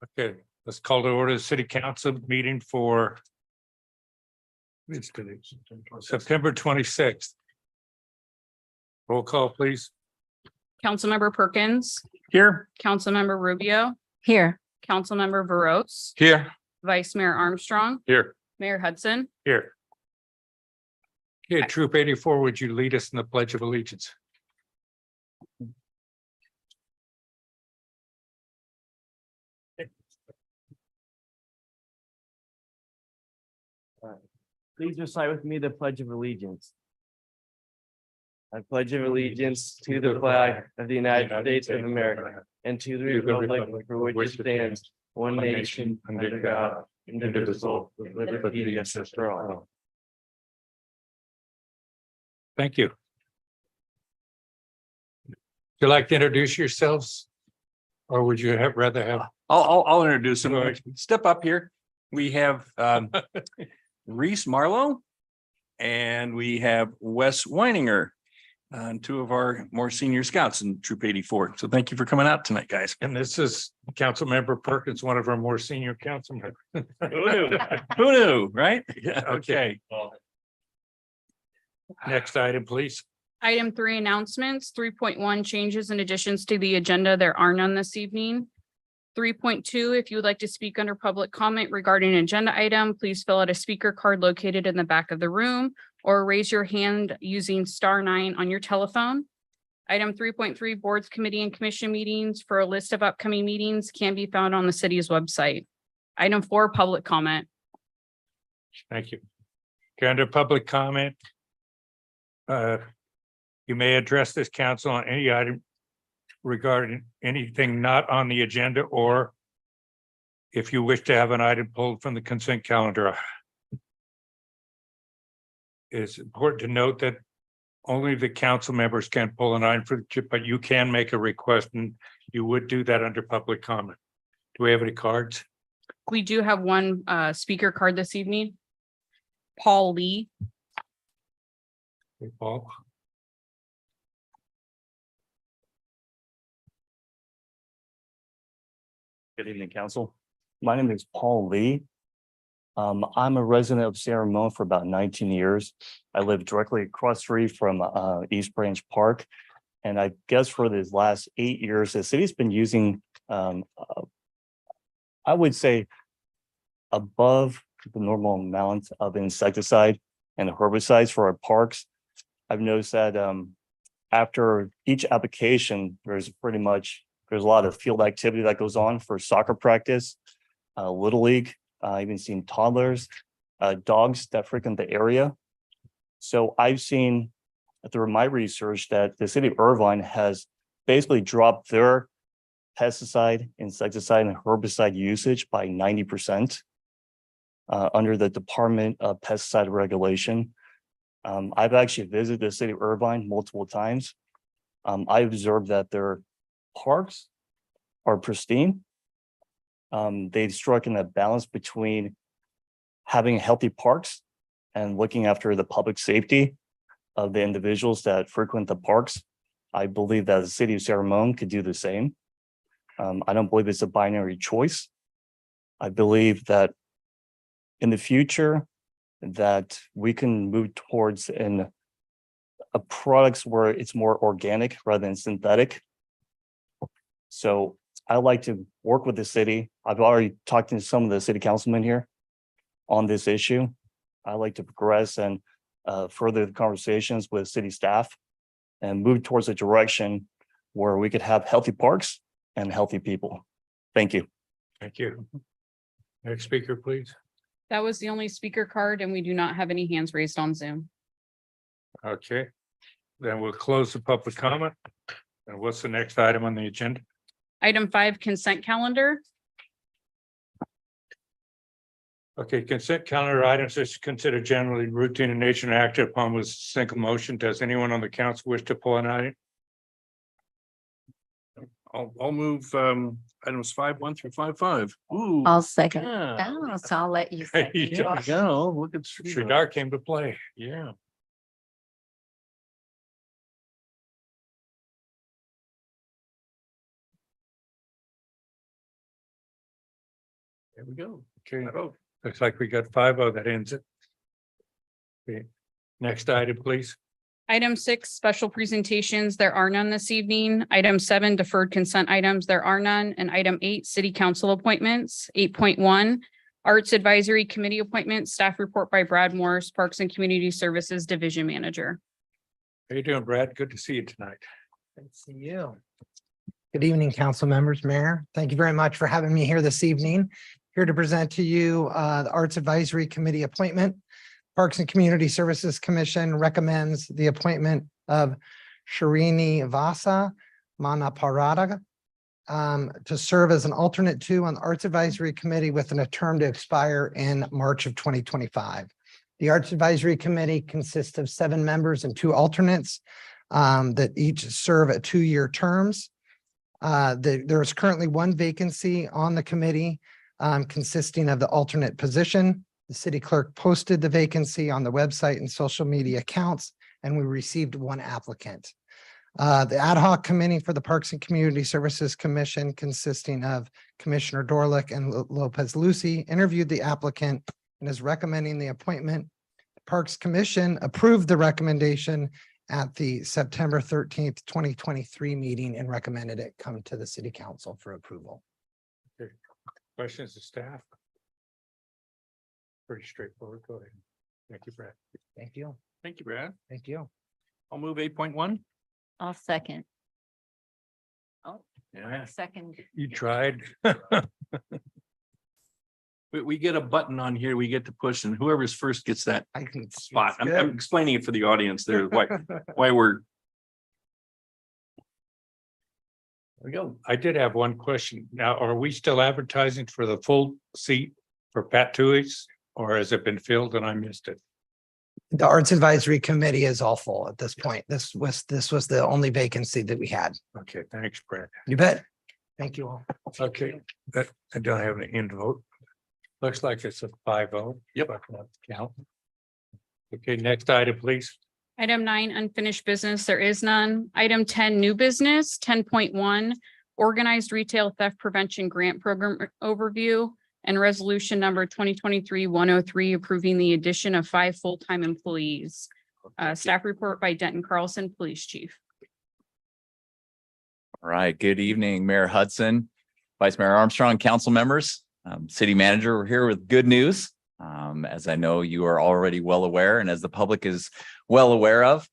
Okay, let's call to order the city council meeting for September 26th. Roll call, please. Councilmember Perkins, Here. Councilmember Rubio, Here. Councilmember Veros, Here. Vice Mayor Armstrong, Here. Mayor Hudson. Here. Okay, Troop 84, would you lead us in the Pledge of Allegiance? Please recite with me the Pledge of Allegiance. I pledge of allegiance to the flag of the United States of America and to the republic for which it stands, one nation, under God, indivisible, with liberty and justice for all. Thank you. Would you like to introduce yourselves? Or would you rather have? I'll introduce All him. right. Step up here. We have Reese Marlowe and we have Wes Weininger, two of our more senior scouts in Troop 84. So thank you for coming out tonight, guys. And this is Councilmember Perkins, one of our more senior council members. Who knew, right? Yeah, Okay. Next item, please. Item 3, announcements. 3.1, changes and additions to the agenda. There are none this evening. 3.2, if you would like to speak under public comment regarding an agenda item, please fill out a speaker card located in the back of the room or raise your hand using *9 on your telephone. Item 3.3, boards, committee, and commission meetings for a list of upcoming meetings can be found on the city's website. Item 4, public comment. Thank you. Okay, under public comment. You may address this council on any item regarding anything not on the agenda, or if you wish to have an item pulled from the consent calendar. It's important to note that only the council members can pull an item but you can make a request, and you would do that under public comment. Do we have any cards? We do have one speaker card this evening. Paul Lee. Okay, Paul. Good evening, council. My name is Paul Lee. I'm a resident of San Ramon for about 19 years. I live directly across the street from East Branch Park. And I guess for these last 8 years, the city's been using, I would say, above the normal amount of insecticide and herbicides for our parks. I've noticed that after each application, there's a lot of field activity that goes on for soccer practice, Little League. I've even seen toddlers, dogs that frequent the area. So I've seen through my research that the city of Irvine has basically dropped their pesticide, insecticide, and herbicide usage by 90% under the Department of Pesticide Regulation. I've actually visited the city of Irvine multiple times. I observed that their parks are pristine. They've struck in a balance between having healthy parks and looking after the public safety of the individuals that frequent the parks. I believe that the city of San Ramon could do the same. I don't believe it's a binary choice. I believe that in the future that we can move towards a products where it's more organic rather than synthetic. So I like to work with the city. I've already talked to some of the city councilmen here on this issue. I like to progress and further the conversations with city staff and move towards a direction where we could have healthy parks and healthy people. Thank you. Thank you. Next speaker, please. That was the only speaker card, and we do not have any hands raised on Zoom. Okay, then we'll close the public comment. And what's the next item on the agenda? Item 5, consent calendar. Okay, consent calendar items is considered generally routine in nature and acted upon with single motion. Does anyone on the council wish to pull an item? I'll move items 5.1 through 5.5. Ooh. I'll second. Yeah. Oh, so I'll let you second. You There we go. Look at Shadar came to play. Yeah. There we go. Okay, looks like we got 5-0. That ends it. Okay, next item, please. Item 6, special presentations. There are none this evening. Item 7, deferred consent items. There are none. And item 8, city council appointments. 8.1, Arts Advisory Committee appointments. Staff report by Brad Morris, Parks and Community Services Division Manager. How you doing, Brad? Good to see you tonight. Good to see you. Good evening, council members, mayor. Thank you very much for having me here this evening. Here to present to you the Arts Advisory Committee appointment. Parks and Community Services Commission recommends the appointment of Sharini Vasa Manaparada to serve as an alternate 2 on the Arts Advisory Committee with a term to expire in March of 2025. The Arts Advisory Committee consists of 7 members and 2 alternates that each serve at 2-year terms. There is currently 1 vacancy on the committee consisting of the alternate position. The city clerk posted the vacancy on the website and social media accounts, and we received 1 applicant. The ad hoc committee for the Parks and Community Services Commission, consisting of Commissioner Dorlick and Lopez Lucy, interviewed the applicant and is recommending the appointment. The Parks Commission approved the recommendation at the September 13th, 2023 meeting and recommended it come to the city council for approval. Questions of staff? Pretty straightforward. Go ahead. Thank you, Brad. Thank you. Thank you, Brad. Thank you. I'll move 8.1. I'll second. Yeah, Second. You tried. we get a button on here we get to push, and whoever's first gets that I can spot. I'm explaining it for the audience there, why we're. There we go. I did have one question. Now, are we still advertising for the full seat for Pat Tooheys, or has it been filled and I missed it? The Arts Advisory Committee is all full at this point. This was the only vacancy that we had. Okay, thanks, Brad. You bet. Thank you all. Okay, that I don't have an end vote. Looks like it's a 5-0. Yep. But not count. Okay, next item, please. Item 9, unfinished business. There is none. Item 10, new business. 10.1, organized retail theft prevention grant program overview and resolution number 2023-103, approving the addition of 5 full-time employees. Staff report by Denton Carlson, Police Chief. All right, good evening, Mayor Hudson, Vice Mayor Armstrong, council members, city manager. We're here with good news. As I know you are already well aware, and as the public is well aware of,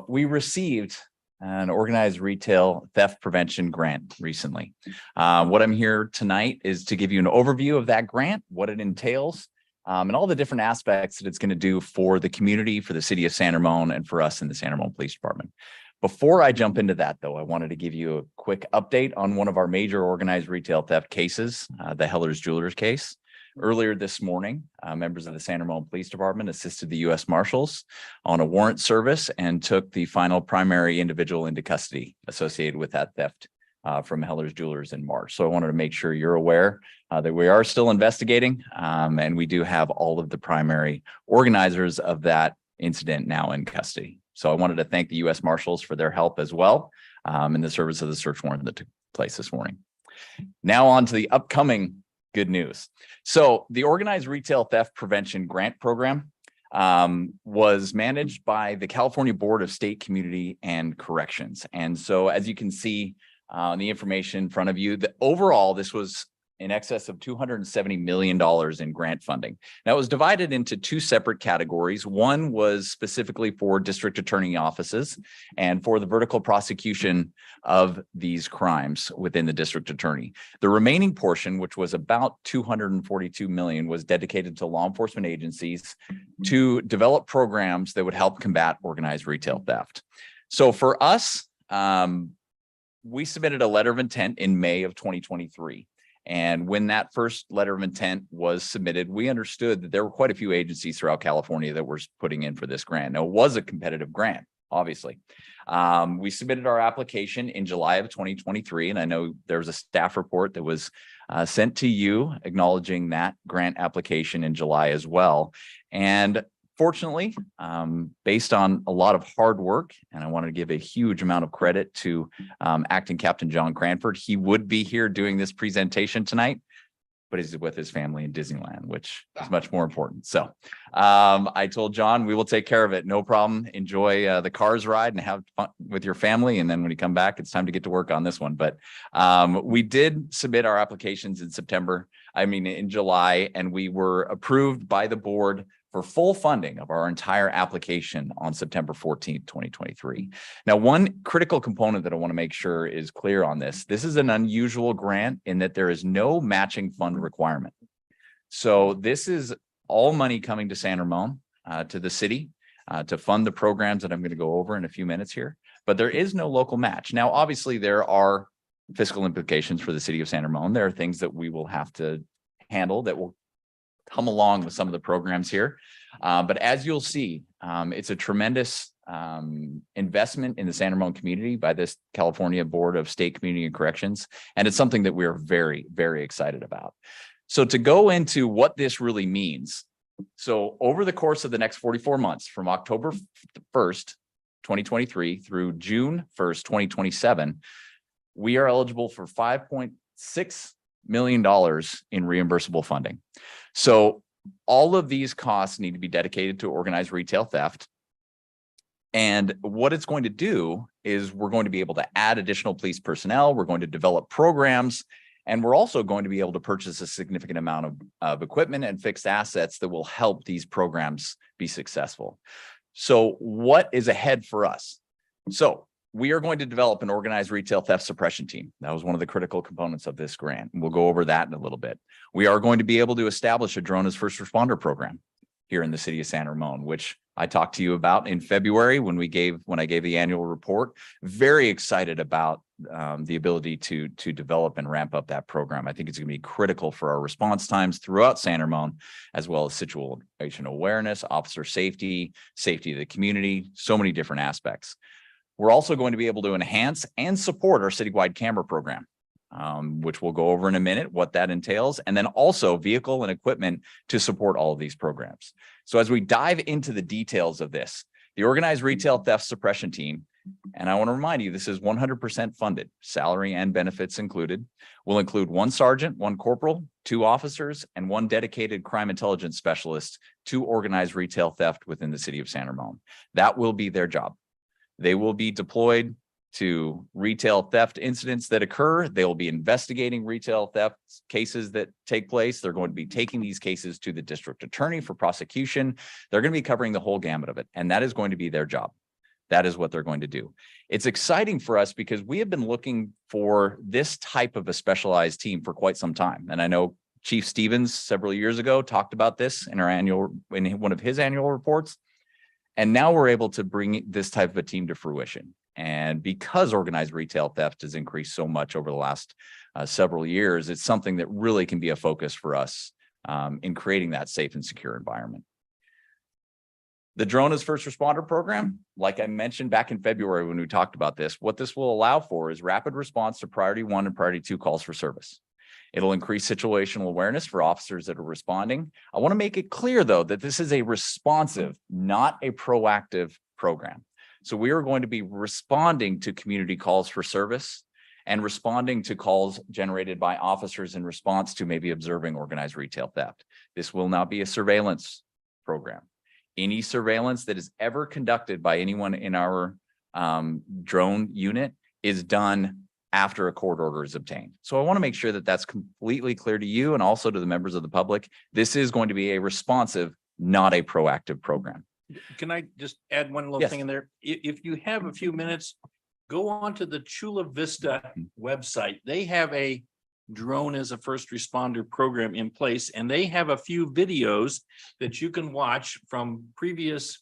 we received an organized retail theft prevention grant recently. What I'm here tonight is to give you an overview of that grant, what it entails, and all the different aspects that it's going to do for the community, for the city of San Ramon, and for us in the San Ramon Police Department. Before I jump into that, though, I wanted to give you a quick update on one of our major organized retail theft cases, the Heller's Jewelers case. Earlier this morning, members of the San Ramon Police Department assisted the U.S. Marshals on a warrant service and took the final primary individual into custody associated with that theft from Heller's Jewelers in March. So I wanted to make sure you're aware that we are still investigating, and we do have all of the primary organizers of that incident now in custody. So I wanted to thank the U.S. Marshals for their help as well in the service of the search warrant that took place this morning. Now on to the upcoming good news. So the Organized Retail Theft Prevention Grant Program was managed by the California Board of State Community and Corrections. And so as you can see on the information in front of you, that overall this was in excess of $270 million in grant funding. Now, it was divided into 2 separate categories. One was specifically for district attorney offices and for the vertical prosecution of these crimes within the district attorney. The remaining portion, which was about $242 million, was dedicated to law enforcement agencies to develop programs that would help combat organized retail theft. So for us, we submitted a letter of intent in May of 2023. And when that first letter of intent was submitted, we understood that there were quite a few agencies throughout California that were putting in for this grant. Now, it was a competitive grant, obviously. We submitted our application in July of 2023, and I know there was a staff report that was sent to you acknowledging that grant application in July as well. And fortunately, based on a lot of hard work, and I want to give a huge amount of credit to Acting Captain John Cranford. He would be here doing this presentation tonight. but he's with his family in Disneyland, which is much more important. So I told John, we will take care of it. No problem. Enjoy the Cars ride and have fun with your family. And then when you come back, it's time to get to work on this one. But we did submit our applications in July, and we were approved by the board for full funding of our entire application on September 14th, 2023. Now, one critical component that I want to make sure is clear on this. This is an unusual grant in that there is no matching fund requirement. So this is all money coming to San Ramon, to the city, to fund the programs that I'm going to go over in a few minutes here, but there is no local match. Now, obviously there are fiscal implications for the city of San Ramon. There are things that we will have to handle that will come along with some of the programs here. But as you'll see, it's a tremendous investment in the San Ramon community by this California Board of State Community and Corrections. And it's something that we're very, very excited about. So to go into what this really means. So over the course of the next 44 months, from October 1st, 2023 through June 1st, 2027, we are eligible for $5.6 million in reimbursable funding. So all of these costs need to be dedicated to organized retail theft. And what it's going to do is we're going to be able to add additional police personnel. We're going to develop programs, and we're also going to be able to purchase a significant amount of equipment and fixed assets that will help these programs be successful. So what is ahead for us? So we are going to develop an organized retail theft suppression team. That was one of the critical components of this grant. We'll go over that in a little bit. We are going to be able to establish a drone as first responder program here in the city of San Ramon, which I talked to you about in February when I gave the annual report. Very excited about the ability to develop and ramp up that program. I think it's going to be critical for our response times throughout San Ramon, as well as situation awareness, officer safety, safety of the community, so many different aspects. We're also going to be able to enhance and support our citywide camera program, which we'll go over in a minute, what that entails, and then also vehicle and equipment to support all of these programs. So as we dive into the details of this, the Organized Retail Theft Suppression Team, and I want to remind you, this is 100% funded, salary and benefits included, will include 1 sergeant, 1 corporal, 2 officers, and 1 dedicated crime intelligence specialist to organize retail theft within the city of San Ramon. That will be their job. They will be deployed to retail theft incidents that occur. They will be investigating retail theft cases that take place. They're going to be taking these cases to the district attorney for prosecution. They're going to be covering the whole gamut of it, and that is going to be their job. That is what they're going to do. It's exciting for us because we have been looking for this type of a specialized team for quite some time. And I know Chief Stevens several years ago talked about this in one of his annual reports. And now we're able to bring this type of a team to fruition. And because organized retail theft has increased so much over the last several years, it's something that really can be a focus for us in creating that safe and secure environment. The Drone as First Responder program, like I mentioned back in February when we talked about this, what this will allow for is rapid response to priority 1 and priority 2 calls for service. It'll increase situational awareness for officers that are responding. I want to make it clear, though, that this is a responsive, not a proactive program. So we are going to be responding to community calls for service and responding to calls generated by officers in response to maybe observing organized retail theft. This will not be a surveillance program. Any surveillance that is ever conducted by anyone in our drone unit is done after a court order is obtained. So I want to make sure that that's completely clear to you and also to the members of the public. This is going to be a responsive, not a proactive program. Can I just add one little Yes. thing in there? If you have a few minutes, go on to the Chula Vista website. They have a drone as a first responder program in place, and they have a few videos that you can watch from previous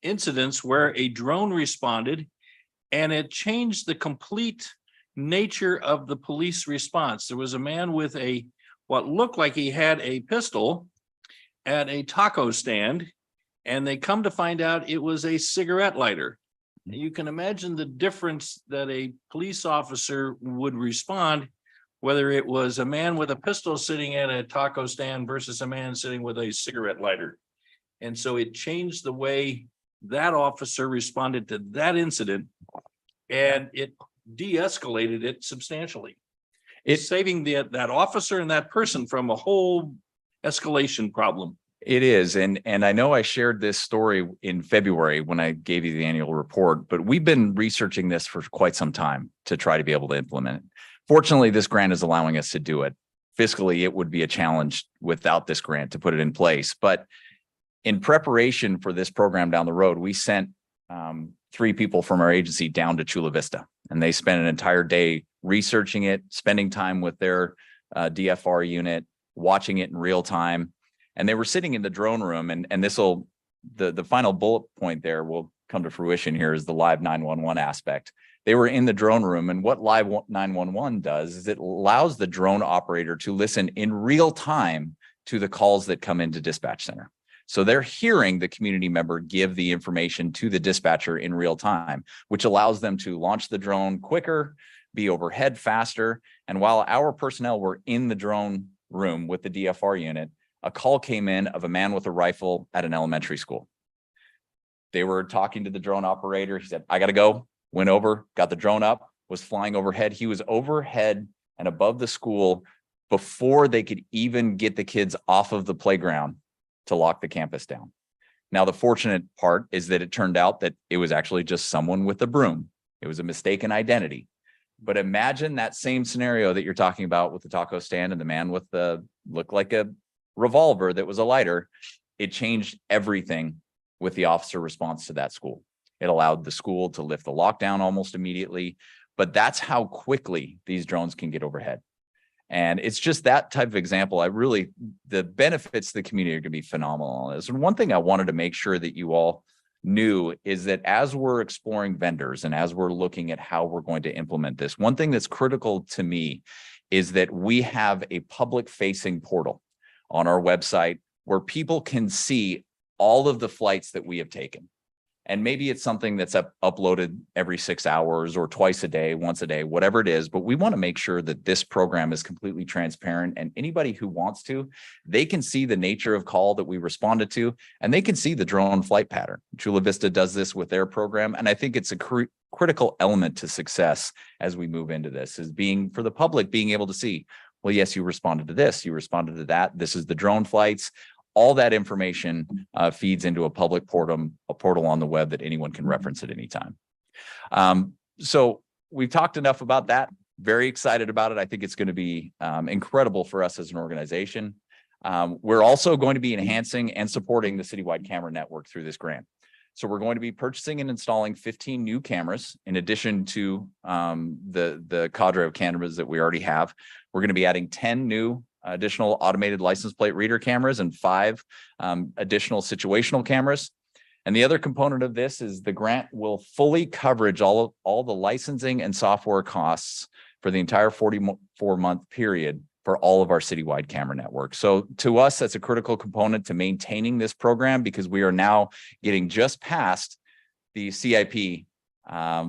incidents where a drone responded and it changed the complete nature of the police response. There was a man with what looked like he had a pistol at a taco stand, and they come to find out it was a cigarette lighter. You can imagine the difference that a police officer would respond, whether it was a man with a pistol sitting at a taco stand versus a man sitting with a cigarette lighter. And so it changed the way that officer responded to that incident, and it de-escalated it substantially. saving that officer and that person from a whole escalation problem. It is. And I know I shared this story in February when I gave you the annual report, but we've been researching this for quite some time to try to be able to implement it. Fortunately, this grant is allowing us to do it. Fiscally, it would be a challenge without this grant to put it in place. But in preparation for this program down the road, we sent 3 people from our agency down to Chula Vista, and they spent an entire day researching it, spending time with their DFR unit, watching it in real time. And they were sitting in the drone room, and the final bullet point there will come to fruition here is the live 911 aspect. They were in the drone room, and what live 911 does is it allows the drone operator to listen in real time to the calls that come into dispatch center. So they're hearing the community member give the information to the dispatcher in real time, which allows them to launch the drone quicker, be overhead faster. And while our personnel were in the drone room with the DFR unit, a call came in of a man with a rifle at an elementary school. They were talking to the drone operator. He said, I got to go. Went over, got the drone up, was flying overhead. He was overhead and above the school before they could even get the kids off of the playground to lock the campus down. Now, the fortunate part is that it turned out that it was actually just someone with a broom. It was a mistaken identity. But imagine that same scenario that you're talking about with the taco stand and the man with the looked like a revolver that was a lighter. It changed everything with the officer response to that school. It allowed the school to lift the lockdown almost immediately, but that's how quickly these drones can get overhead. And it's just that type of example. The benefits to the community are going to be phenomenal. And one thing I wanted to make sure that you all knew is that as we're exploring vendors and as we're looking at how we're going to implement this, one thing that's critical to me is that we have a public facing portal on our website where people can see all of the flights that we have taken. And maybe it's something that's uploaded every 6 hours or twice a day, once a day, whatever it is. But we want to make sure that this program is completely transparent, and anybody who wants to, they can see the nature of call that we responded to, and they can see the drone flight pattern. Chula Vista does this with their program. And I think it's a critical element to success as we move into this, is for the public being able to see, well, yes, you responded to this, you responded to that. This is the drone flights. All that information feeds into a public portal on the web that anyone can reference at any time. So we've talked enough about that. Very excited about it. I think it's going to be incredible for us as an organization. We're also going to be enhancing and supporting the citywide camera network through this grant. So we're going to be purchasing and installing 15 new cameras in addition to the cadre of cameras that we already have. We're going to be adding 10 new additional automated license plate reader cameras and 5 additional situational cameras. And the other component of this is the grant will fully coverage all the licensing and software costs for the entire 44-month period for all of our citywide camera network. So to us, that's a critical component to maintaining this program, because we are now getting just past the CIP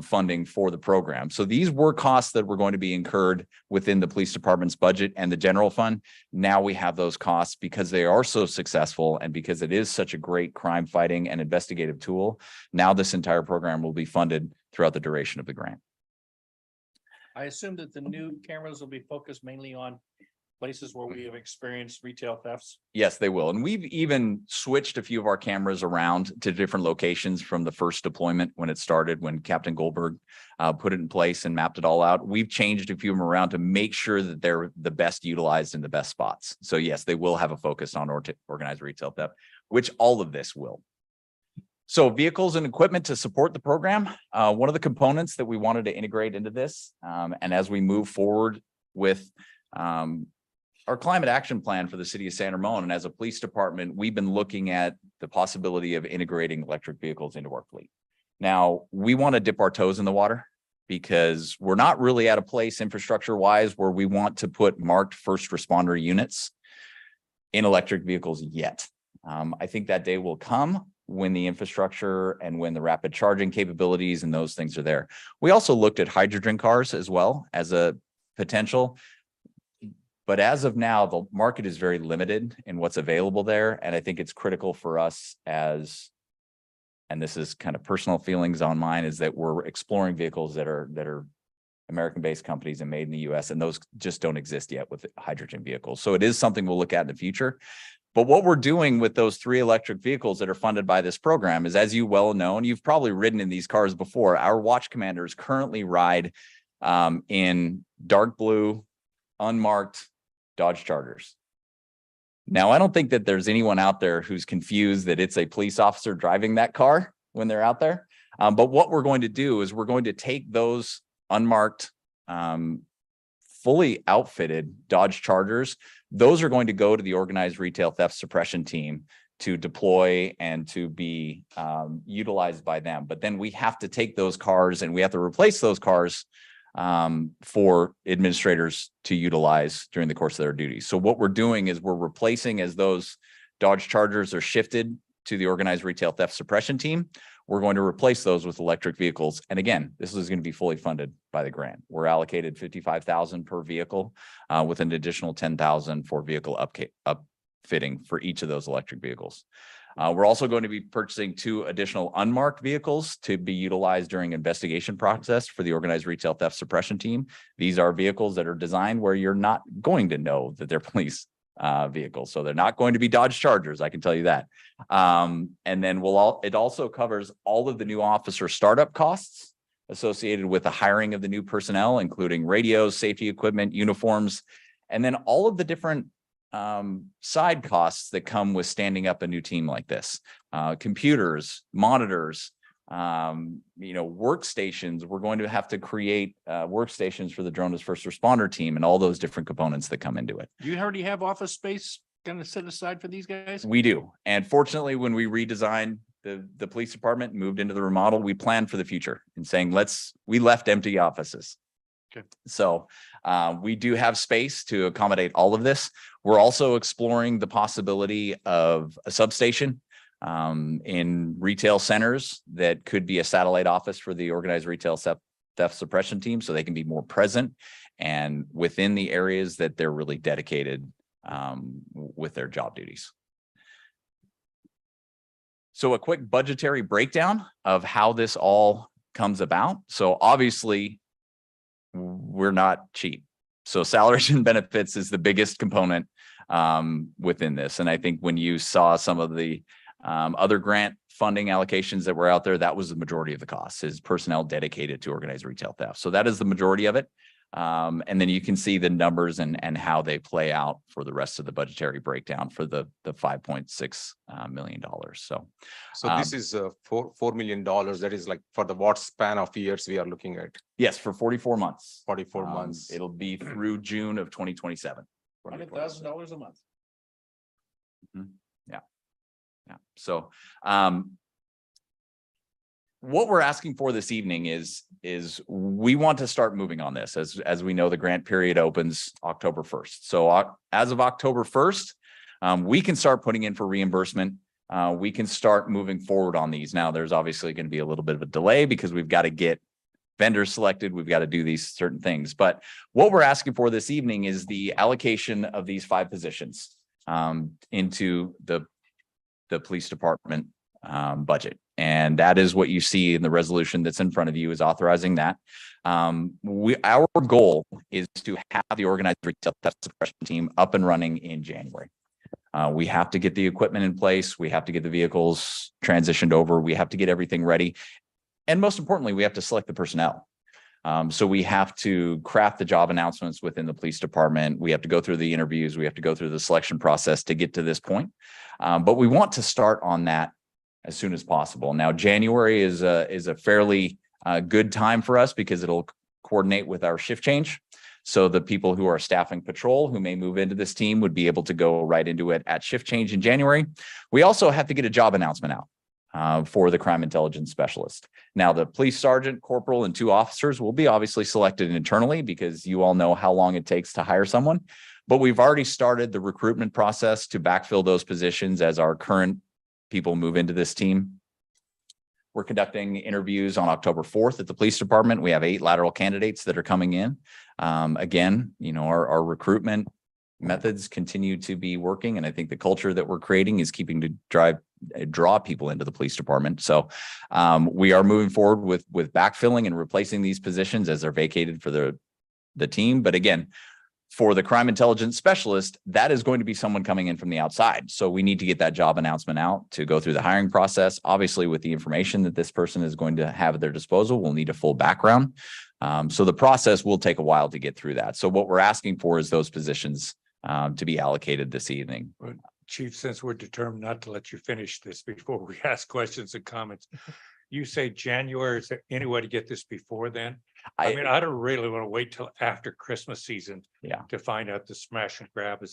funding for the program. So these were costs that were going to be incurred within the police department's budget and the general fund. Now we have those costs because they are so successful and because it is such a great crime fighting and investigative tool. Now this entire program will be funded throughout the duration of the grant. I assume that the new cameras will be focused mainly on places where we have experienced retail thefts. Yes, they will. And we've even switched a few of our cameras around to different locations from the first deployment when it started, when Captain Goldberg put it in place and mapped it all out. We've changed a few of them around to make sure that they're the best utilized in the best spots. So yes, they will have a focus on organized retail theft, which all of this will. So vehicles and equipment to support the program. One of the components that we wanted to integrate into this, and as we move forward with our climate action plan for the city of San Ramon, and as a police department, we've been looking at the possibility of integrating electric vehicles into our fleet. Now, we want to dip our toes in the water because we're not really at a place infrastructure wise where we want to put marked first responder units in electric vehicles yet. I think that day will come when the infrastructure and when the rapid charging capabilities and those things are there. We also looked at hydrogen cars as well as a potential. But as of now, the market is very limited in what's available there. And I think it's critical for us as, and this is kind of personal feelings on mine, is that we're exploring vehicles that are American-based companies and made in the US, and those just don't exist yet with hydrogen vehicles. So it is something we'll look at in the future. But what we're doing with those 3 electric vehicles that are funded by this program is, as you well know, and you've probably ridden in these cars before, our watch commanders currently ride in dark blue, unmarked Dodge Chargers. Now, I don't think that there's anyone out there who's confused that it's a police officer driving that car when they're out there. But what we're going to do is we're going to take those unmarked, fully outfitted Dodge Chargers. Those are going to go to the organized retail theft suppression team to deploy and to be utilized by them. But then we have to take those cars and we have to replace those cars for administrators to utilize during the course of their duties. So what we're doing is we're replacing, as those Dodge Chargers are shifted to the organized retail theft suppression team, we're going to replace those with electric vehicles. And again, this is going to be fully funded by the grant. We're allocated $55,000 per vehicle with an additional $10,000 for vehicle upfitting for each of those electric vehicles. We're also going to be purchasing 2 additional unmarked vehicles to be utilized during investigation process for the organized retail theft suppression team. These are vehicles that are designed where you're not going to know that they're police vehicles. So they're not going to be Dodge Chargers, I can tell you that. And then it also covers all of the new officer startup costs associated with the hiring of the new personnel, including radios, safety equipment, uniforms, and then all of the different side costs that come with standing up a new team like this. Computers, monitors, workstations. We're going to have to create workstations for the Drone as First Responder team and all those different components that come into it. Do you already have office space kind of set aside for these guys? We do. And fortunately, when we redesigned the police department, moved into the remodel, we planned for the future and saying, we left empty offices. Okay. So we do have space to accommodate all of this. We're also exploring the possibility of a substation in retail centers that could be a satellite office for the organized retail theft suppression team, so they can be more present and within the areas that they're really dedicated with their job duties. So a quick budgetary breakdown of how this all comes about. So obviously, we're not cheap. So salaries and benefits is the biggest component within this. And I think when you saw some of the other grant funding allocations that were out there, that was the majority of the costs, is personnel dedicated to organized retail theft. So that is the majority of it. And then you can see the numbers and how they play out for the rest of the budgetary breakdown for the $5.6 million. So this is $4 million. That is like for the what span of years we are looking at? yes, for 44 months. 44 months. It'll be through June of 2027. $100,000 a month. Yeah. So what we're asking for this evening is we want to start moving on this. As we know, the grant period opens October 1st. So as of October 1st, we can start putting in for reimbursement. We can start moving forward on these. Now, there's obviously going to be a little bit of a delay because we've got to get vendors selected. We've got to do these certain things. But what we're asking for this evening is the allocation of these 5 positions into the police department budget. And that is what you see in the resolution that's in front of you, is authorizing that. Our goal is to have the organized retail theft suppression team up and running in January. We have to get the equipment in place. We have to get the vehicles transitioned over. We have to get everything ready. And most importantly, we have to select the personnel. So we have to craft the job announcements within the police department. We have to go through the interviews. We have to go through the selection process to get to this point. But we want to start on that as soon as possible. Now, January is a fairly good time for us because it'll coordinate with our shift change. So the people who are staffing patrol who may move into this team would be able to go right into it at shift change in January. We also have to get a job announcement out for the crime intelligence specialist. Now, the police sergeant, corporal, and 2 officers will be obviously selected internally because you all know how long it takes to hire someone. But we've already started the recruitment process to backfill those positions as our current people move into this team. We're conducting interviews on October 4th at the police department. We have 8 lateral candidates that are coming in. Again, our recruitment methods continue to be working. And I think the culture that we're creating is draw people into the police department. So we are moving forward with backfilling and replacing these positions as they're vacated for the team. But again, for the crime intelligence specialist, that is going to be someone coming in from the outside. So we need to get that job announcement out to go through the hiring process. Obviously, with the information that this person is going to have at their disposal, we'll need a full background. So the process will take a while to get through that. So what we're asking for is those positions to be allocated this evening. Chief, since we're determined not to let you finish this before we ask questions and comments, you say January, is there any way to get this before then? I mean, I don't really want to wait till after Christmas season. Yeah. To find out the smash and grab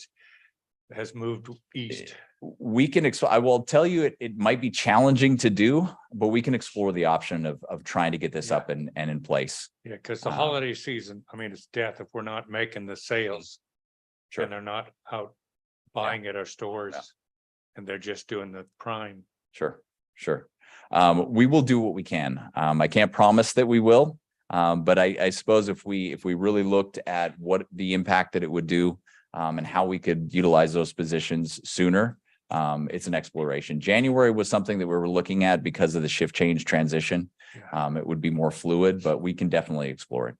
has moved east. We can, I will tell you, it might be challenging to do, but we can explore the option of trying to get this up and in place. Yeah, because the holiday season, I mean, it's death if we're not making the sales. Sure. And they're not out buying at our stores. And they're just doing the prime. Sure. We will do what we can. I can't promise that we will. But I suppose if we really looked at what the impact that it would do and how we could utilize those positions sooner, it's an exploration. January was something that we were looking at because of the shift change transition. It would be more fluid, but we can definitely explore it.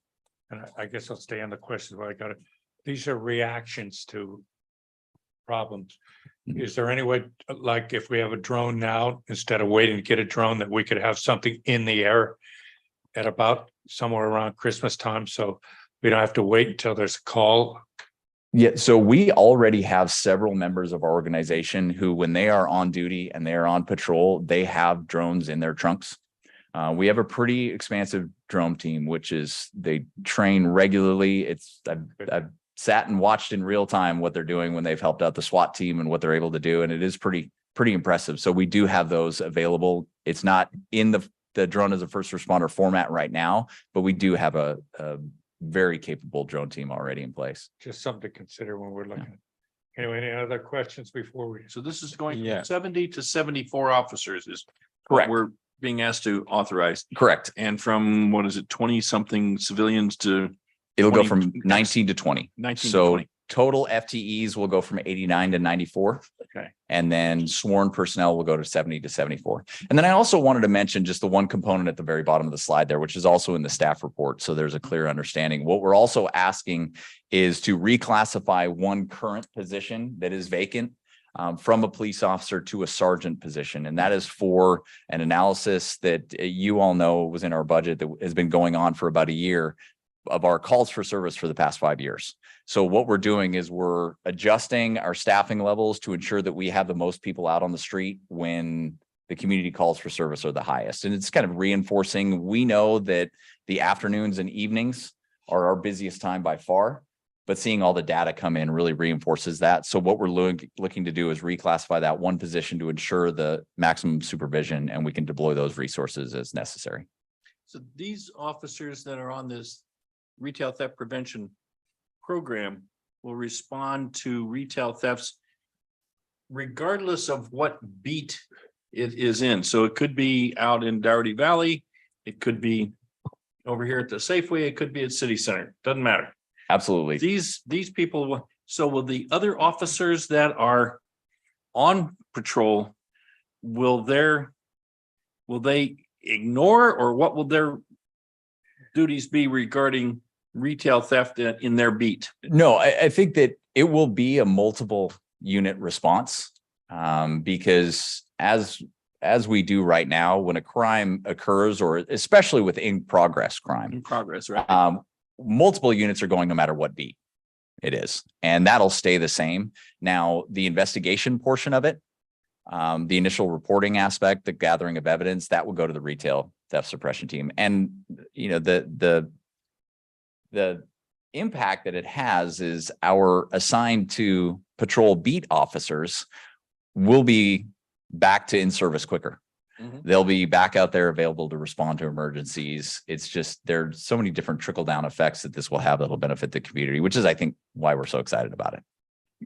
And I guess I'll stay on the question, but I got it. These are reactions to problems. Is there any way, like if we have a drone now, instead of waiting to get a drone, that we could have something in the air at about somewhere around Christmas time, so we don't have to wait until there's a call? Yeah, so we already have several members of our organization who, when they are on duty and they are on patrol, they have drones in their trunks. We have a pretty expansive drone team, which is they train regularly. I've sat and watched in real time what they're doing when they've helped out the SWAT team and what they're able to do, and it is pretty impressive. So we do have those available. It's not in the drone as a first responder format right now, but we do have a very capable drone team already in place. Just something to consider when we're looking. Anyway, any other questions before we? So this is going Yeah. from 70 to 74 officers is Correct. what we're being asked to authorize. Correct. And from, what is it, 20 something civilians to It'll go 20 from 19 to 20. 19 to So 20? total FTEs will go from 89 to 94. Okay. And then sworn personnel will go to 70 to 74. And then I also wanted to mention just the one component at the very bottom of the slide there, which is also in the staff report. So there's a clear understanding. What we're also asking is to reclassify one current position that is vacant from a police officer to a sergeant position. And that is for an analysis that you all know was in our budget that has been going on for about a year of our calls for service for the past 5 years. So what we're doing is we're adjusting our staffing levels to ensure that we have the most people out on the street when the community calls for service are the highest. And it's kind of reinforcing. We know that the afternoons and evenings are our busiest time by far, but seeing all the data come in really reinforces that. So what we're looking to do is reclassify that one position to ensure the maximum supervision, and we can deploy those resources as necessary. So these officers that are on this retail theft prevention program will respond to retail thefts regardless of what beat it is in. So it could be out in Dougherty Valley. It could be over here at the Safeway. It could be at City Center. Doesn't matter. Absolutely. These people, so will the other officers that are on patrol, will they ignore, or what will their duties be regarding retail theft in their beat? No, I think that it will be a multiple unit response because as we do right now, when a crime occurs, or especially with in progress crime, In progress, right? multiple units are going no matter what beat it is, and that'll stay the same. Now, the investigation portion of it, the initial reporting aspect, the gathering of evidence, that will go to the retail theft suppression team. And you know, the impact that it has is our assigned to patrol beat officers will be back to in service quicker. Mhm. They'll be back out there available to respond to emergencies. It's just, there's so many different trickle down effects that this will have that'll benefit the community, which is, I think, why we're so excited about it.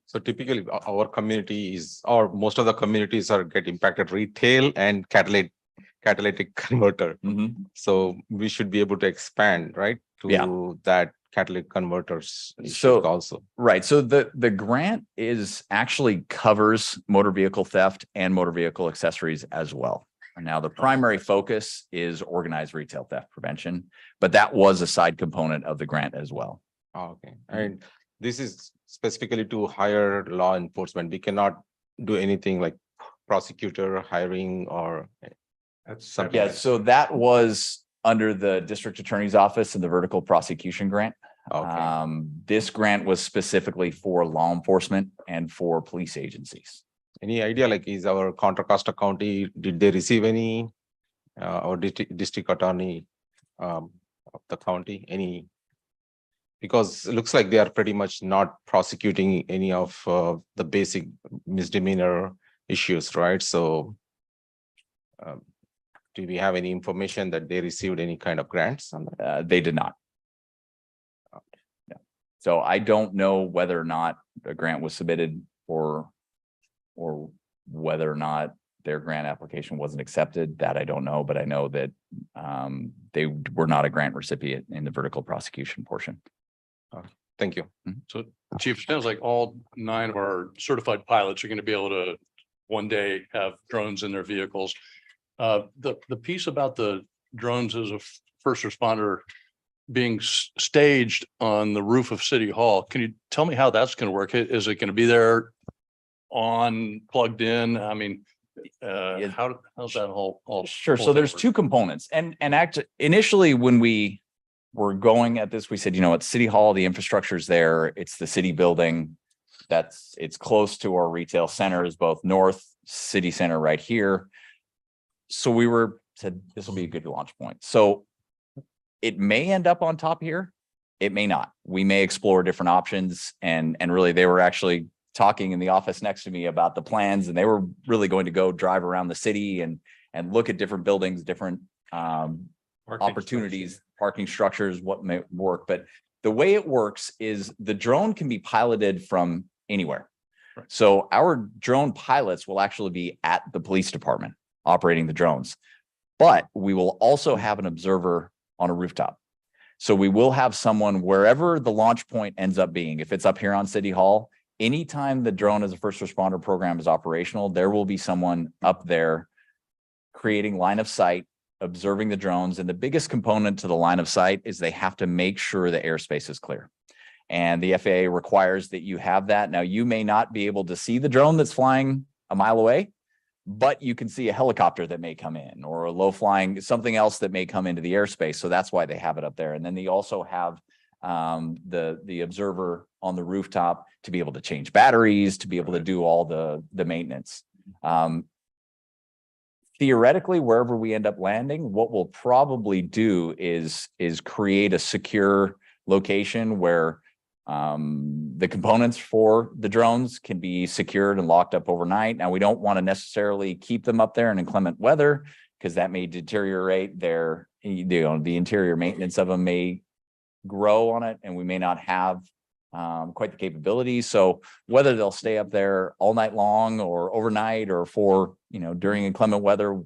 So typically our community is, or most of the communities are get impacted retail and catalytic converter. So we should be able to expand, right? Yeah. To that catalytic converters issues So- also. Right. So the grant is actually covers motor vehicle theft and motor vehicle accessories as well. Now, the primary focus is organized retail theft prevention, but that was a side component of the grant as well. Oh, okay, and this is specifically to hire law enforcement. We cannot do anything like prosecutor hiring or That's Something Yeah, like- so that was under the district attorney's office and the vertical prosecution grant. okay. This grant was specifically for law enforcement and for police agencies. Any idea, like, is our Contra Costa County, did they receive any, or district attorney of the county, any? Because it looks like they are pretty much not prosecuting any of the basic misdemeanor issues, right? So do we have any information that they received any kind of grants on that? They did not. Yeah. So I don't know whether or not a grant was submitted or whether or not their grant application wasn't accepted. That I don't know, but I know that they were not a grant recipient in the vertical prosecution portion. Thank you. So Chief, it sounds like all 9 of our certified pilots are going to be able to one day have drones in their vehicles. The piece about the drones as a first responder being staged on the roof of City Hall, can you tell me how that's going to work? Is it going to be there on plugged in? I mean, how's that all? Sure. So whole there's thing work? 2 components and initially when we were going at this, we said, at City Hall, the infrastructure is there. It's the city building. It's close to our retail centers, both North City Center right here. So we said this will be a good launch point. So it may end up on top here. It may not. We may explore different options and really they were actually talking in the office next to me about the plans and they were really going to go drive around the city and look at different buildings, different opportunities, parking structures, what may work. But the way it works is the drone can be piloted from anywhere. Right. So our drone pilots will actually be at the police department operating the drones, but we will also have an observer on a rooftop. So we will have someone wherever the launch point ends up being. If it's up here on City Hall, anytime the drone as a first responder program is operational, there will be someone up there creating line of sight, observing the drones. And the biggest component to the line of sight is they have to make sure the airspace is clear. And the FAA requires that you have that. Now, you may not be able to see the drone that's flying a mile away, but you can see a helicopter that may come in or a low flying, something else that may come into the airspace. So that's why they have it up there. And then they also have the observer on the rooftop to be able to change batteries, to be able to do all the maintenance. Theoretically, wherever we end up landing, what we'll probably do is create a secure location where the components for the drones can be secured and locked up overnight. Now, we don't want to necessarily keep them up there in inclement weather because that may deteriorate the interior maintenance of them may grow on it and we may not have quite the capability. So whether they'll stay up there all night long or overnight or for, during inclement weather,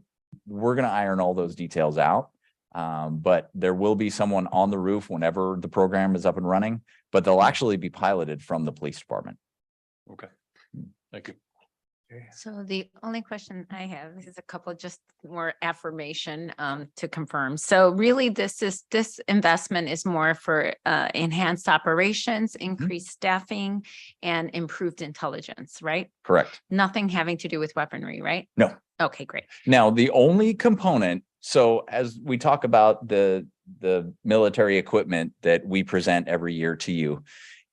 we're going to iron all those details out. But there will be someone on the roof whenever the program is up and running, but they'll actually be piloted from the police department. Okay, thank you. So the only question I have is a couple just more affirmation to confirm. So really, this investment is more for enhanced operations, increased staffing, and improved intelligence, right? Correct. Nothing having to do with weaponry, right? No. Okay, great. Now, the only component, so as we talk about the military equipment that we present every year to you,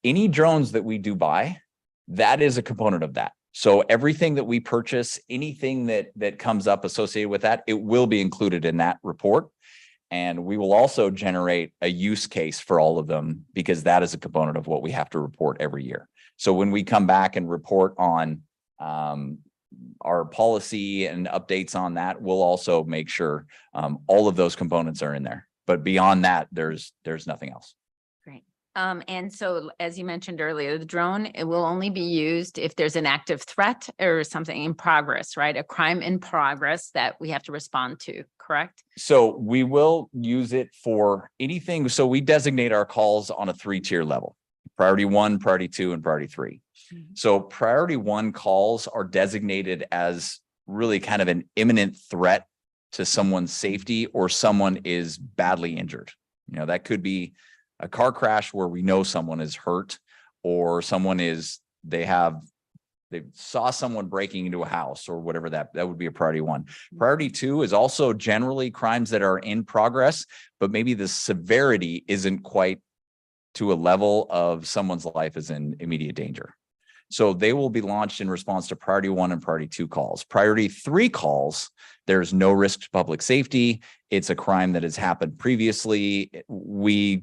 any drones that we do buy, that is a component of that. So everything that we purchase, anything that comes up associated with that, it will be included in that report. And we will also generate a use case for all of them because that is a component of what we have to report every year. So when we come back and report on our policy and updates on that, we'll also make sure all of those components are in there. But beyond that, there's nothing else. Great. And so, as you mentioned earlier, the drone, it will only be used if there's an active threat or something in progress, right? A crime in progress that we have to respond to, correct? So we will use it for anything. So we designate our calls on a 3-tier level: priority 1, priority 2, and priority 3. So priority 1 calls are designated as really kind of an imminent threat to someone's safety, or someone is badly injured. You know, that could be a car crash where we know someone is hurt, or someone is, they saw someone breaking into a house or whatever. That would be a priority 1. Priority 2 is also generally crimes that are in progress, but maybe the severity isn't quite to a level of someone's life is in immediate danger. So they will be launched in response to priority 1 and priority 2 calls. Priority 3 calls, there's no risk to public safety. It's a crime that has happened previously. We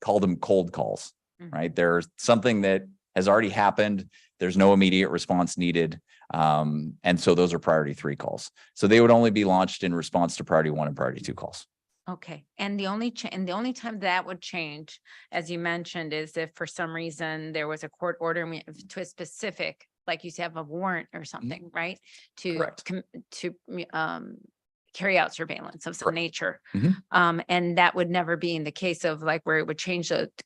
call them cold calls, right? There's something that has already happened. There's no immediate response needed. And so those are priority 3 calls. So they would only be launched in response to priority 1 and priority 2 calls. Okay, and the only time that would change, as you mentioned, is if for some reason there was a court order to a specific, like you have a warrant or something, right? Correct. Carry out surveillance of some Correct. nature. Mhm. And that would never be in the case of like where it would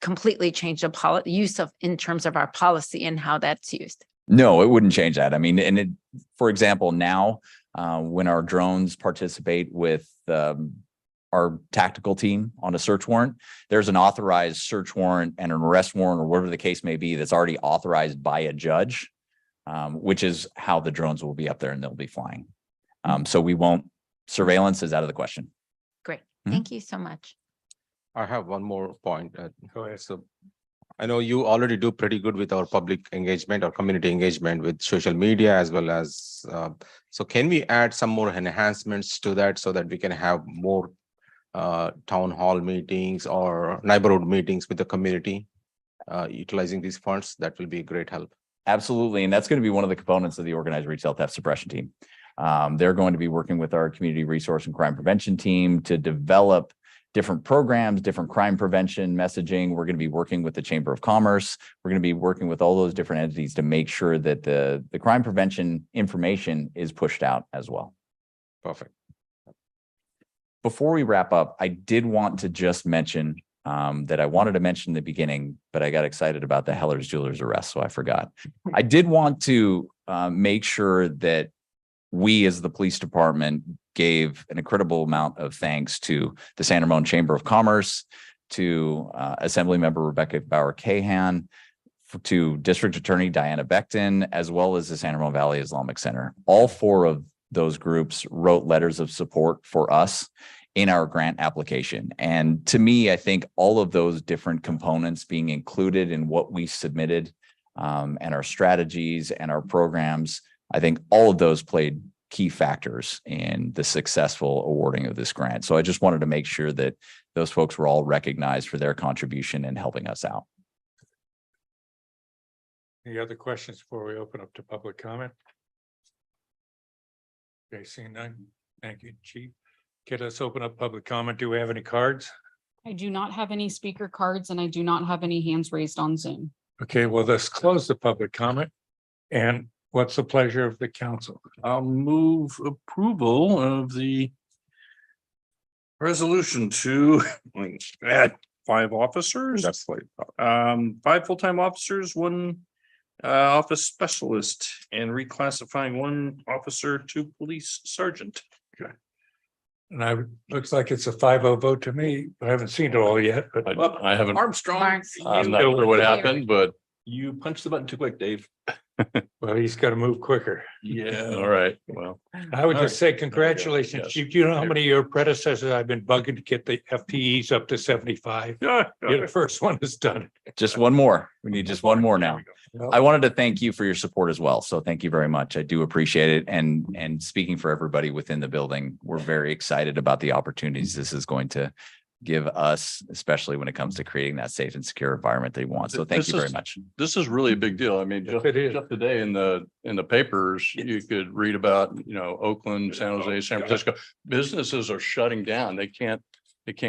completely change the use of, in terms of our policy and how that's used. No, it wouldn't change that. I mean, for example, now when our drones participate with our tactical team on a search warrant, there's an authorized search warrant and an arrest warrant, or whatever the case may be, that's already authorized by a judge, which is how the drones will be up there and they'll be flying. So surveillance is out of the question. Great, Mhm. thank you so much. I have one more point. Go ahead. So I know you already do pretty good with our public engagement or community engagement with social media as well as, so can we add some more enhancements to that so that we can have more town hall meetings or neighborhood meetings with the community utilizing these funds? That will be a great help. Absolutely. And that's going to be one of the components of the organized retail theft suppression team. They're going to be working with our community resource and crime prevention team to develop different programs, different crime prevention messaging. We're going to be working with the Chamber of Commerce. We're going to be working with all those different entities to make sure that the crime prevention information is pushed out as well. Perfect. Before we wrap up, I did want to just mention that I wanted to mention in the beginning, but I got excited about the Heller's Jewelers arrest, so I forgot. I did want to make sure that we as the police department gave an incredible amount of thanks to the San Ramon Chamber of Commerce, to Assembly Member Rebecca Bauer-Cahan, to District Attorney Diana Becton, as well as the San Ramon Valley Islamic Center. All 4 of those groups wrote letters of support for us in our grant application. And to me, I think all of those different components being included in what we submitted and our strategies and our programs, I think all of those played key factors in the successful awarding of this grant. So I just wanted to make sure that those folks were all recognized for their contribution in helping us out. Any other questions before we open up to public comment? Okay, seeing none. Thank you, Chief. Okay, let's open up public comment. Do we have any cards? I do not have any speaker cards and I do not have any hands raised on Zoom. Okay, well, let's close the public comment. And what's the pleasure of the council? I'll move approval of the resolution to add 5 officers. That's like, 5 full-time officers, 1 office specialist, and reclassifying 1 officer to police sergeant. And looks like it's a 5-0 vote to me. I haven't seen it all yet, but I haven't, Armstrong, I'm not sure what happened, but you punched the button too quick, Dave. well, he's got to move quicker. Yeah. all right, well. I would All just right. say congratulations, Yes. Chief. Do you know how many of your predecessors I've been bugging to get the FTEs up to 75? You're the first one that's done it. Just one more. We need just one more now. Well, I wanted to thank you for your support as well. So thank you very much. I do appreciate it. And speaking for everybody within the building, we're very excited about the opportunities this is going to give us, especially when it comes to creating that safe and secure environment they want. So thank This you very is- much. This is really a big deal. I mean, Yes, just it is. today in the papers, you could read about, Oakland, San Jose, San Francisco. Businesses are shutting down. They can't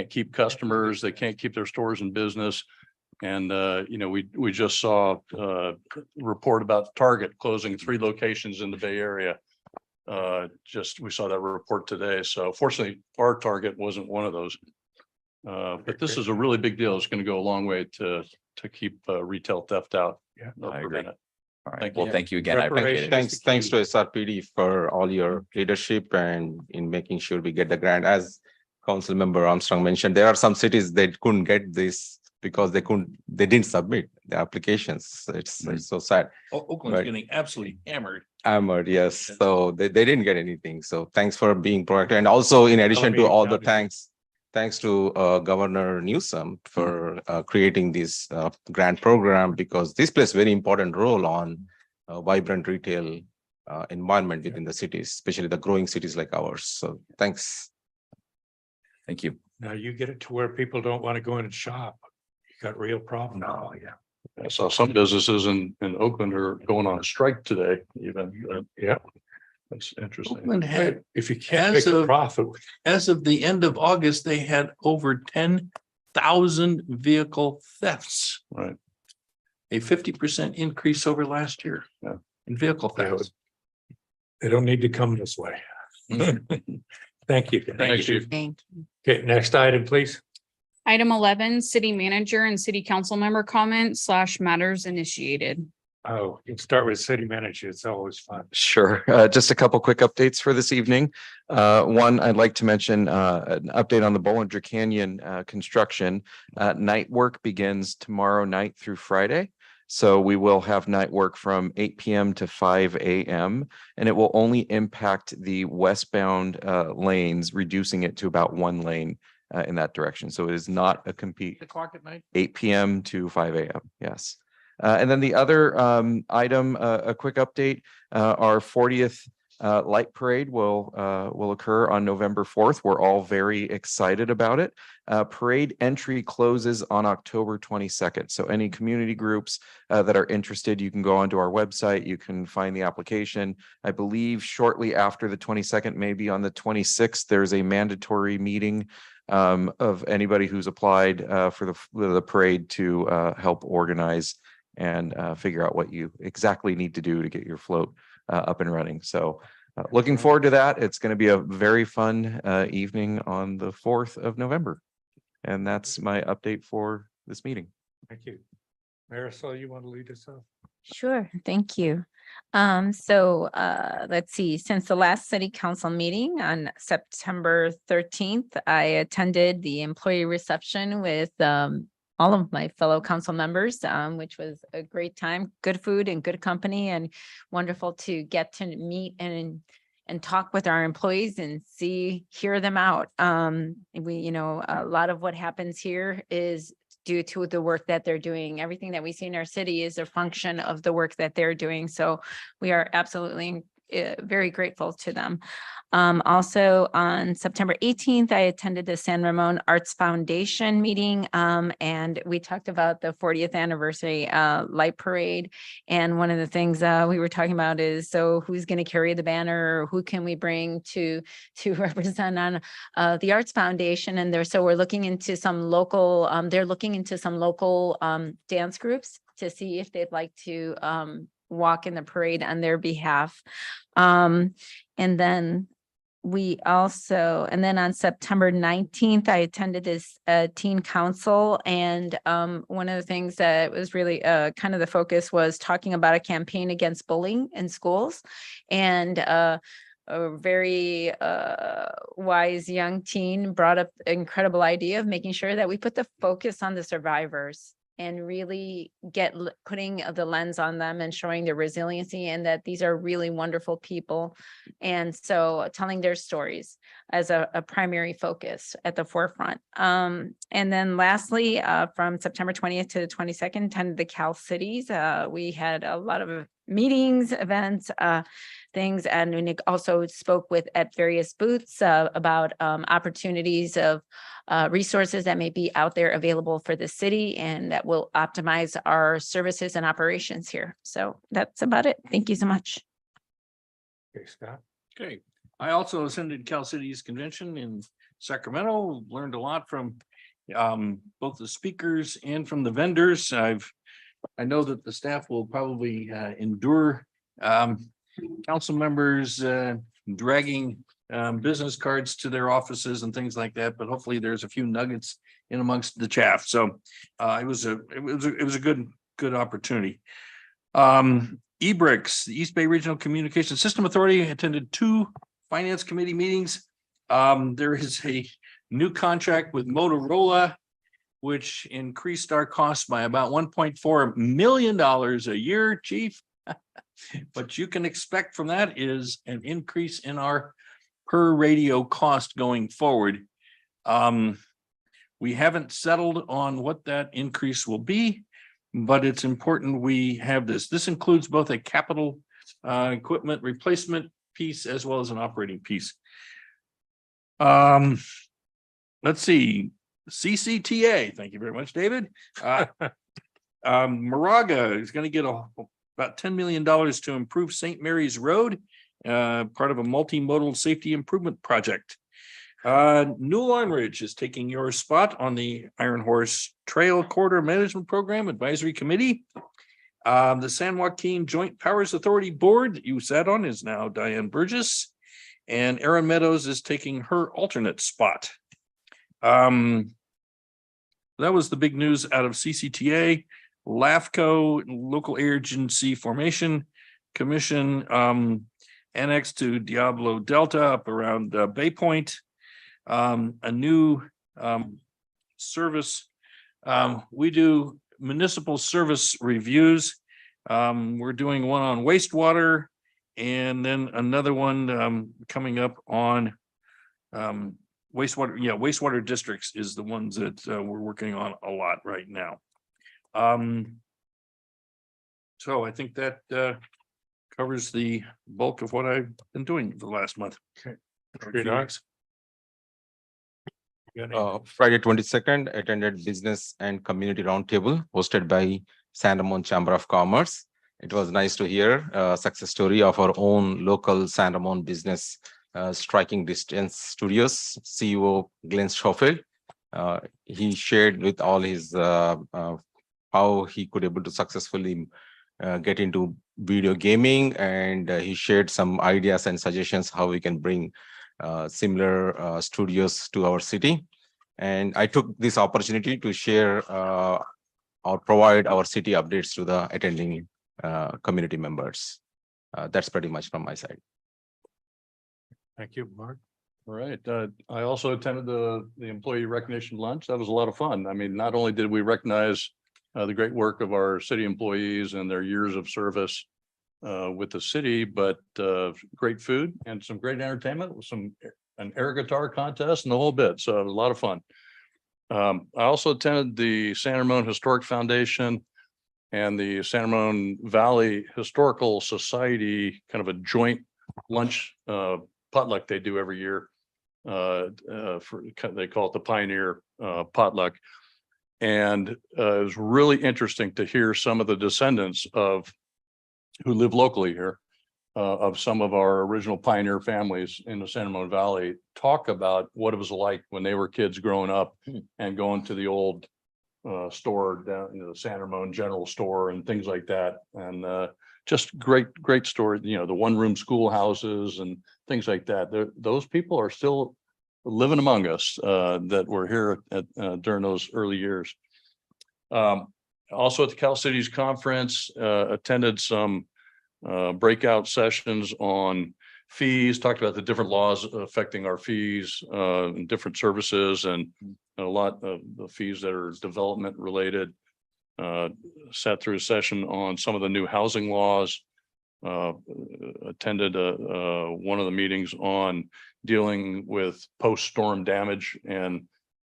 keep customers. They can't keep their stores in business. And, we just saw a report about Target closing 3 locations in the Bay Area. We saw that report today. So fortunately, our Target wasn't one of those. But this is a really big deal. It's going to go a long way to keep retail theft out. Yeah, or I agree. prevent it. All right. Thank Well, you. thank you again. I appreciate it. Preparation. Thanks to SRPD for all your leadership and in making sure we get the grant. As Council Member Armstrong mentioned, there are some cities that couldn't get this because they didn't submit the applications. It's so sad. Oakland's Right. getting absolutely hammered. Hammered, yes. So they didn't get anything. So thanks for being proactive. And also in addition to Alameda all the County. thanks to Governor Newsom for creating this grant program, because this plays very important role on vibrant retail environment within the cities, especially the growing cities like ours. So thanks. Thank you. Now you get it to where people don't want to go in and shop. You got real problems. Oh, yeah. I saw some businesses in Oakland are going on a strike today, even. Yeah. That's interesting. Oakland had, If you can't As make a of- profit, as of the end of August, they had over 10,000 vehicle thefts. Right. A 50% increase over last year. Yeah. In vehicle Yeah, thefts. they don't need to come this way. Thank you. Thank you. Thank you. Okay, next item, please. Item 11, city manager and city council member comments / matters initiated. Oh, you can start with city manager. It's always fun. Sure. Just a couple quick updates for this evening. One, I'd like to mention an update on the Bollinger Canyon construction. Night work begins tomorrow night through Friday. So we will have night work from 8 p.m. to 5 a.m. and it will only impact the westbound lanes, reducing it to about 1 lane in that direction. So it is not a compete. O'clock at night. 8 p.m. to 5 a.m. Yes. And then the other item, a quick update, our 40th light parade will occur on November 4th. We're all very excited about it. Parade entry closes on October 22nd. So any community groups that are interested, you can go onto our website. You can find the application. I believe shortly after the 22nd, maybe on the 26th, there's a mandatory meeting of anybody who's applied for the parade to help organize and figure out what you exactly need to do to get your float up and running. So looking forward to that. It's going to be a very fun evening on the 4th of November. And that's my update for this meeting. Thank you. Marisol, you want to lead us off? Sure, thank you. Let's see, since the last city council meeting on September 13th, I attended the employee reception with all of my fellow council members, which was a great time, good food and good company, and wonderful to get to meet and talk with our employees and hear them out. A lot of what happens here is due to the work that they're doing. Everything that we see in our city is a function of the work that they're doing. So we are absolutely very grateful to them. Also on September 18th, I attended the San Ramon Arts Foundation meeting, and we talked about the 40th anniversary light parade. And one of the things we were talking about is, so who's going to carry the banner, or who can we bring to represent on the Arts Foundation? And we're looking into some local, they're looking into some local dance groups to see if they'd like to walk in the parade on their behalf. And then on September 19th, I attended this teen council, and one of the things that was really kind of the focus was talking about a campaign against bullying in schools. And a very wise young teen brought up the incredible idea of making sure that we put the focus on the survivors and really putting the lens on them and showing their resiliency, and that these are really wonderful people. And so telling their stories as a primary focus at the forefront. And then lastly, from September 20th to the 22nd, attended the Cal Cities. We had a lot of meetings, events, things, and we also spoke at various booths about opportunities of resources that may be out there available for the city and that will optimize our services and operations here. So that's about it. Thank you so much. Okay, Scott. Okay, I also attended Cal City's convention in Sacramento, learned a lot from both the speakers and from the vendors. I know that the staff will probably endure council members dragging business cards to their offices and things like that, but hopefully there's a few nuggets in amongst the chaff. So it was a good opportunity. EBRICS, the East Bay Regional Communication System Authority, attended 2 finance committee meetings. There is a new contract with Motorola, which increased our costs by about $1.4 million a year, chief. What you can expect from that is an increase in our per radio cost going forward. We haven't settled on what that increase will be, but it's important we have this. This includes both a capital equipment replacement piece as well as an operating piece. Let's see, CCTA, thank you very much, David. Moraga is going to get about $10 million to improve St. Mary's Road, part of a multimodal safety improvement project. Newell Arm Ridge is taking your spot on the Iron Horse Trail Corridor Management Program Advisory Committee. The San Joaquin Joint Powers Authority Board that you sat on is now Diane Burgess, and Erin Meadows is taking her alternate spot. That was the big news out of CCTA. LAFCO, Local Agency Formation Commission, annexed to Diablo Delta up around Bay Point. A new service. We do municipal service reviews. We're doing one on wastewater and then another one coming up on wastewater. Yeah, wastewater districts is the ones that we're working on a lot right now. So I think that covers the bulk of what I've been doing for the last month. Okay. Friday 22nd, attended Business and Community Roundtable hosted by San Ramon Chamber of Commerce. It was nice to hear a success story of our own local San Ramon business, Striking Distance Studios CEO Glenn Schofield. He shared with all his how he could able to successfully get into video gaming, and he shared some ideas and suggestions how we can bring similar studios to our city. And I took this opportunity to share or provide our city updates to the attending community members. That's pretty much from my side. Thank you, Mark. All right. I also attended the employee recognition lunch. That was a lot of fun. I mean, not only did we recognize the great work of our city employees and their years of service with the city, but great food and some great entertainment with an air guitar contest and the whole bit. So it was a lot of fun. I also attended the San Ramon Historic Foundation and the San Ramon Valley Historical Society, kind of a joint lunch potluck they do every year. They call it the Pioneer Potluck. And it was really interesting to hear some of the descendants of who live locally here, of some of our original pioneer families in the San Ramon Valley, talk about what it was like when they were kids growing up and going to the old store down in the San Ramon General Store and things like that. And just great story, you know, the one-room schoolhouses and things like that. Those people are still living among us that were here during those early years. Also at the Cal Cities Conference, attended some breakout sessions on fees, talked about the different laws affecting our fees and different services, and a lot of the fees that are development related. Sat through a session on some of the new housing laws. Attended one of the meetings on dealing with post-storm damage and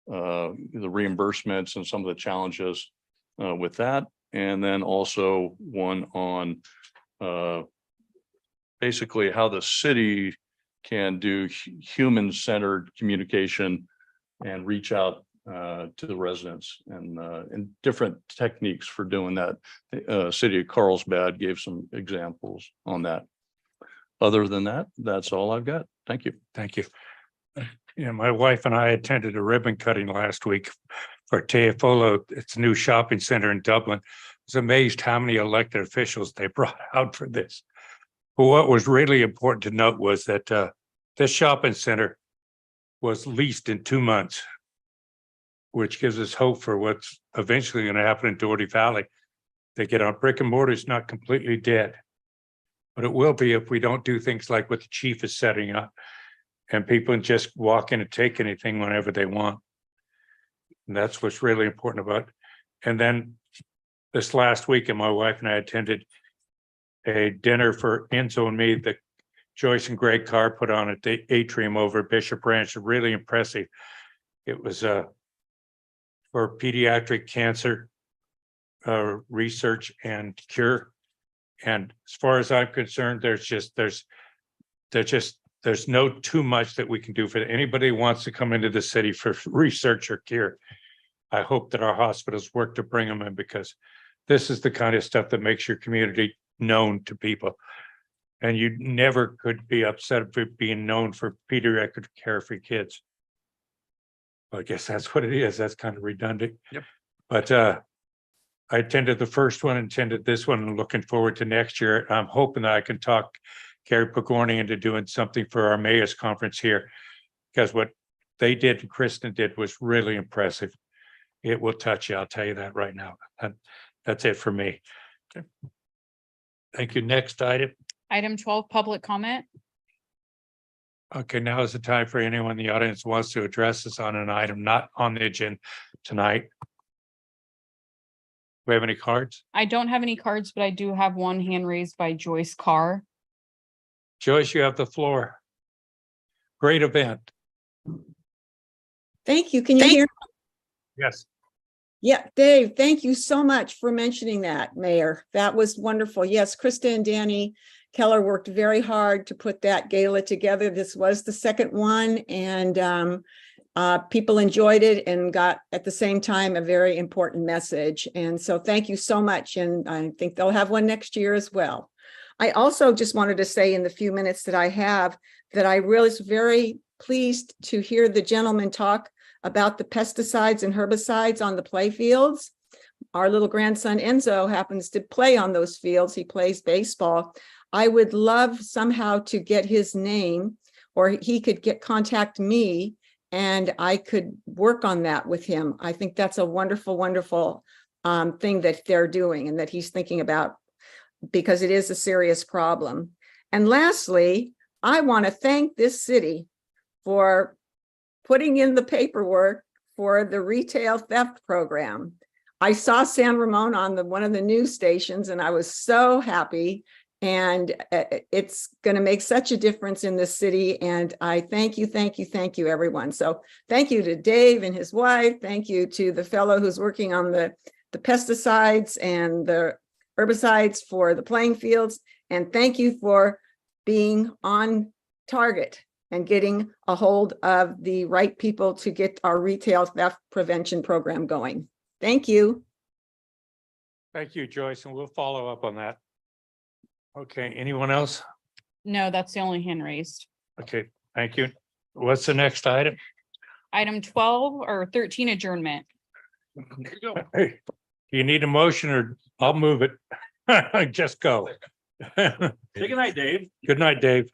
the reimbursements and some of the challenges with that. And then also one on basically how the city can do human-centered communication and reach out to the residents and different techniques for doing that. City of Carlsbad gave some examples on that. Other than that, that's all I've got. Thank you. Thank you. Yeah, my wife and I attended a ribbon cutting last week for Teafolo. It's a new shopping center in Dublin. I was amazed how many elected officials they brought out for this. But what was really important to note was that this shopping center was leased in 2 months, which gives us hope for what's eventually going to happen in Doherty Valley. They get on brick and mortar is not completely dead, but it will be if we don't do things like what the chief is setting up and people can just walk in and take anything whenever they want. And that's what's really important about it. And then this last weekend, my wife and I attended a dinner for Enzo and me that Joyce and Greg Carr put on at the atrium over at Bishop Ranch. Really impressive. It was for pediatric cancer research and cure. And as far as I'm concerned, there's no too much that we can do for anybody who wants to come into the city for research or cure. I hope that our hospitals work to bring them in, because this is the kind of stuff that makes your community known to people. And you never could be upset for being known for pediatric care for kids. I guess that's what it is. That's kind of redundant. Yep. But I attended the first one, attended this one, and looking forward to next year. I'm hoping that I can talk Gary Pagorni into doing something for our mayor's conference here, because what they did and Kristen did was really impressive. It will touch you, I'll tell you that right now. And that's it for me. Okay. Thank you. Next item. Item 12, public comment. Okay, now is the time for anyone in the audience who wants to address us on an item not on the agenda tonight. We have any cards? I don't have any cards, but I do have one hand raised by Joyce Carr. Joyce, you have the floor. Great event. Thank you. Can you hear? Yes. Yeah, Dave, thank you so much for mentioning that, Mayor. That was wonderful. Yes, Krista and Danny Keller worked very hard to put that gala together. This was the second one, and people enjoyed it and got at the same time a very important message. And so thank you so much. And I think they'll have one next year as well. I also just wanted to say in the few minutes that I have that I really was very pleased to hear the gentleman talk about the pesticides and herbicides on the play fields. Our little grandson Enzo happens to play on those fields. He plays baseball. I would love somehow to get his name, or he could contact me and I could work on that with him. I think that's a wonderful, wonderful thing that they're doing and that he's thinking about, because it is a serious problem. And lastly, I want to thank this city for putting in the paperwork for the retail theft program. I saw San Ramon on one of the news stations and I was so happy. And it's going to make such a difference in the city. And I thank you, everyone. So thank you to Dave and his wife. Thank you to the fellow who's working on the pesticides and the herbicides for the playing fields. And thank you for being on target and getting a hold of the right people to get our retail theft prevention program going. Thank you. Thank you, Joyce, and we'll follow up on that. Okay, anyone else? No, that's the only hand raised. Okay, thank you. What's the next item? Item 12 or 13, adjournment. Hey, do you need a motion or I'll move it? Just go. Say good night, Dave. Good night, Dave.